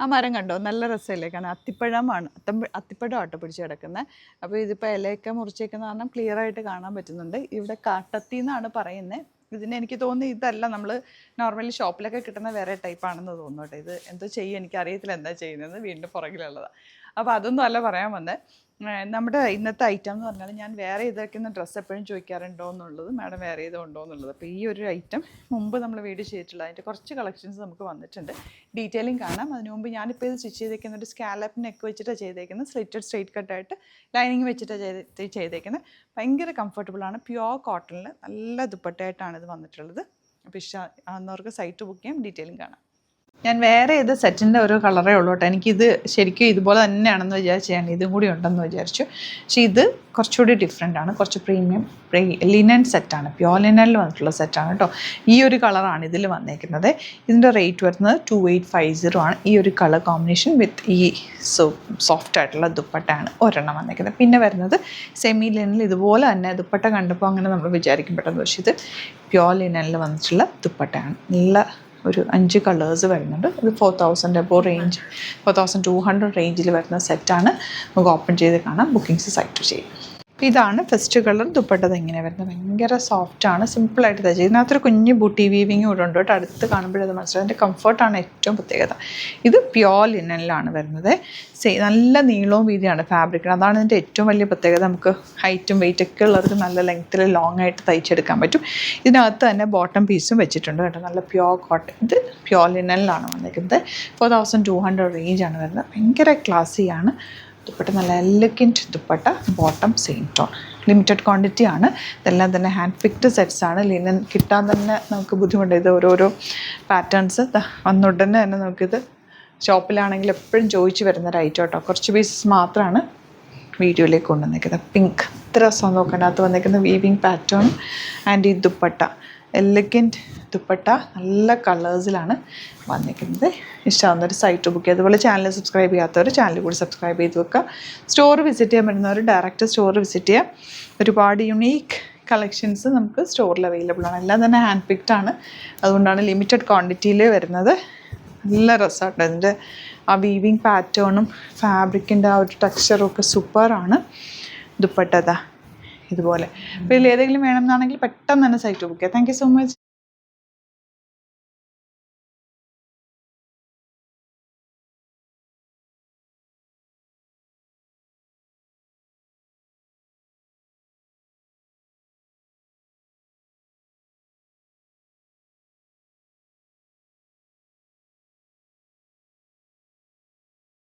ആ മരം കണ്ടോ, നല്ല രസമല്ലേ കാണാൻ. അത്തിപ്പഴമാണ്, അത്തിപ്പഴം ആട്ടോ പിടിച്ച് കിടക്കുന്നത്. അപ്പോൾ ഇതിപ്പോൾ ഇലയൊക്കെ മുറിച്ചേക്കുന്ന കാരണം ക്ലിയർ ആയിട്ട് കാണാൻ പറ്റുന്നുണ്ട്. ഇവിടെ കാട്ടത്തി എന്നാണ് പറയുന്നത്. ഇതിന് എനിക്ക് തോന്നുന്നു ഇതല്ല നമ്മൾ നോർമലി ഷോപ്പിലൊക്കെ കിട്ടുന്ന വേറെ ടൈപ്പാണെന്ന് തോന്നുന്നു കേട്ടോ. ഇത് എന്തോ ചെയ്യും, എനിക്കറിയത്തില്ല എന്താ ചെയ്യുന്നത്, വീണ്ടും പുറകിലുള്ളതാണ്. അപ്പോൾ അതൊന്നും അല്ല പറയാൻ വന്നത്. നമ്മുടെ ഇന്നത്തെ ഐറ്റം എന്ന് പറഞ്ഞാൽ, ഞാൻ വേറെ ഇതൊക്കെയുള്ള ഡ്രസ്സ് എപ്പോഴും ചോദിക്കാറുണ്ടോ എന്നുള്ളത്, മാഡം വേറെ ഇതുണ്ടോ എന്നുള്ളത്. അപ്പോൾ ഈ ഒരു ഐറ്റം മുമ്പ് നമ്മൾ വീഡിയോ ചെയ്തിട്ടുള്ള അതിൻ്റെ കുറച്ച് കളക്ഷൻസ് നമുക്ക് വന്നിട്ടുണ്ട്. ഡീറ്റെയിലിംഗ് കാണാം. അതിന് മുമ്പ് ഞാനിപ്പോൾ ഇത് സ്റ്റിച്ച് ചെയ്തേക്കുന്ന ഒരു സ്കാലപ്പ് നെക്ക് വെച്ചിട്ടാണ് ചെയ്തേക്കുന്നത്. സ്ട്രെയിറ്റ് കട്ടായിട്ട് ലൈനിങ് വെച്ചിട്ടാണ് ചെയ്തേക്കുന്നത്. ഭയങ്കര കംഫർട്ടബിളാണ്. പ്യുവർ കോട്ടണിൽ നല്ല ദുപ്പട്ടയായിട്ടാണ് ഇത് വന്നിട്ടുള്ളത്. അപ്പോൾ ഇഷ്ടമാകുന്നവർക്ക് സൈറ്റ് ബുക്ക് ചെയ്യാം. ഡീറ്റെയിലിംഗ് കാണാം. ഞാൻ വേറെ ഇത് സെറ്റിൻ്റെ ഒരു കളറേ ഉള്ളൂ കേട്ടോ. എനിക്കിത് ശരിക്കും ഇതുപോലെ തന്നെയാണെന്ന് വിചാരിച്ചാണ്, ഇതും കൂടി ഉണ്ടെന്ന് വിചാരിച്ചു. പക്ഷേ ഇത് കുറച്ചുകൂടി ഡിഫറെൻ്റ് ആണ്. കുറച്ച് പ്രീമിയം ലിനൻ സെറ്റാണ്, പ്യോർ ലിനനിൽ വന്നിട്ടുള്ള സെറ്റാണ് കേട്ടോ. ഈ ഒരു കളറാണ് ഇതിൽ വന്നേക്കുന്നത്. ഇതിൻ്റെ റേറ്റ് വരുന്നത് 2850 ആണ്. ഈ ഒരു കളർ കോമ്പിനേഷൻ വിത്ത് ഈ സോഫ്റ്റ് ആയിട്ടുള്ള ദുപ്പട്ടയാണ് ഒരെണ്ണം വന്നേക്കുന്നത്. പിന്നെ വരുന്നത് സെമി ലിനനിൽ ഇതുപോലെ തന്നെ ദുപ്പട്ട കണ്ടപ്പോൾ അങ്ങനെ നമ്മൾ വിചാരിക്കും പെട്ടെന്ന്, പക്ഷേ ഇത് പ്യോർ ലിനനിൽ വന്നിട്ടുള്ള ദുപ്പട്ടയാണ്. നല്ല ഒരു 5 കളേഴ്സ് വരുന്നുണ്ട്. ഇത് 4000 എബോ റേഞ്ച്, 4200 റേഞ്ചിൽ വരുന്ന സെറ്റാണ്. നമുക്ക് ഓപ്പൺ ചെയ്ത് കാണാം. ബുക്കിംഗ്സ് സൈറ്റ് ചെയ്യും. ഇതാണ് ഫസ്റ്റ് കളർ. ദുപ്പട്ടത് ഇങ്ങനെ വരുന്നത് ഭയങ്കര സോഫ്റ്റാണ്, സിമ്പിളായിട്ട് തയ്ച്ചത്. ഇതിനകത്തൊരു കുഞ്ഞ് ബൂട്ടി വീവിങ് കൂടെ ഉണ്ട് കേട്ടോ. അടുത്ത് കാണുമ്പോഴത് മനസ്സിലാവും. അതിൻ്റെ കംഫർട്ടാണ് ഏറ്റവും പ്രത്യേകത. ഇത് പ്യോർ ലിനനിലാണ് വരുന്നത്. നല്ല നീളവും വീതിയാണ് ഫാബ്രിക്കിന്. അതാണ് ഇതിൻ്റെ ഏറ്റവും വലിയ പ്രത്യേകത. നമുക്ക് ഹൈറ്റും വെയിറ്റൊക്കെ ഉള്ളവർക്ക് നല്ല ലെങ്ത്തിൽ ലോങ് ആയിട്ട് തയ്ച്ചെടുക്കാൻ പറ്റും. ഇതിനകത്ത് തന്നെ ബോട്ടം പീസും വെച്ചിട്ടുണ്ട് കേട്ടോ. നല്ല പ്യോർ കോട്ടൺ. ഇത് പ്യോർ ലിനനിലാണ് വന്നിരിക്കുന്നത്. 4200 റേഞ്ചാണ് വരുന്നത്. ഭയങ്കര ക്ലാസ്സിയാണ്. ദുപ്പട്ട നല്ല elegant dupatta, bottom same tone. Limited quantity ആണ്. ഇതെല്ലാം തന്നെ ഹാൻഡ് പിക്ഡ് സെറ്റ്സ് ആണ്. ലിനൻ കിട്ടാൻ തന്നെ നമുക്ക് ബുദ്ധിമുട്ട്. ഇത് ഓരോരോ പാറ്റേൺസ് വന്നുടനെ തന്നെ നമുക്കിത് ഷോപ്പിലാണെങ്കിൽ എപ്പോഴും ചോദിച്ച് വരുന്നൊരു ഐറ്റം കേട്ടോ. കുറച്ച് പീസസ് മാത്രമാണ് വീഡിയോയിലേക്ക് കൊണ്ടുവന്നേക്കുന്നത്. പിങ്ക്, ഇത്ര രസം നോക്കേണ്ടത് വന്നേക്കുന്ന വീവിങ് പാറ്റേൺ ആൻഡ് ഈ ദുപ്പട്ട എലഗൻറ്റ് ദുപ്പട്ട നല്ല കളേഴ്സിലാണ് വന്നിരിക്കുന്നത്. ഇഷ്ടമാകുന്നൊരു സൈറ്റ് ബുക്ക് ചെയ്യുക. അതുപോലെ ചാനൽ സബ്സ്ക്രൈബ് ചെയ്യാത്തവർ ചാനൽ കൂടി സബ്സ്ക്രൈബ് ചെയ്ത് വെക്കുക. സ്റ്റോർ വിസിറ്റ് ചെയ്യാൻ പറ്റുന്നവർ ഡയറക്റ്റ് സ്റ്റോർ വിസിറ്റ് ചെയ്യുക. ഒരുപാട് യുണീക്ക് കളക്ഷൻസ് നമുക്ക് സ്റ്റോറിൽ അവൈലബിൾ ആണ്. എല്ലാം തന്നെ ഹാൻഡ് പിക്ഡ് ആണ്. അതുകൊണ്ടാണ് ലിമിറ്റഡ് ക്വാണ്ടിറ്റിയിൽ വരുന്നത്. നല്ല രസമായിട്ട് ഇതിൻ്റെ ആ വീവിങ് പാറ്റേണും ഫാബ്രിക്കിൻ്റെ ആ ഒരു ടെക്സ്ചറും ഒക്കെ സൂപ്പറാണ്. ദുപ്പട്ട ഇതുപോലെ. അപ്പോൾ ഇതിൽ ഏതെങ്കിലും വേണമെന്നാണെങ്കിൽ പെട്ടെന്ന് തന്നെ സൈറ്റ് ബുക്ക് ചെയ്യുക. Thank you so much.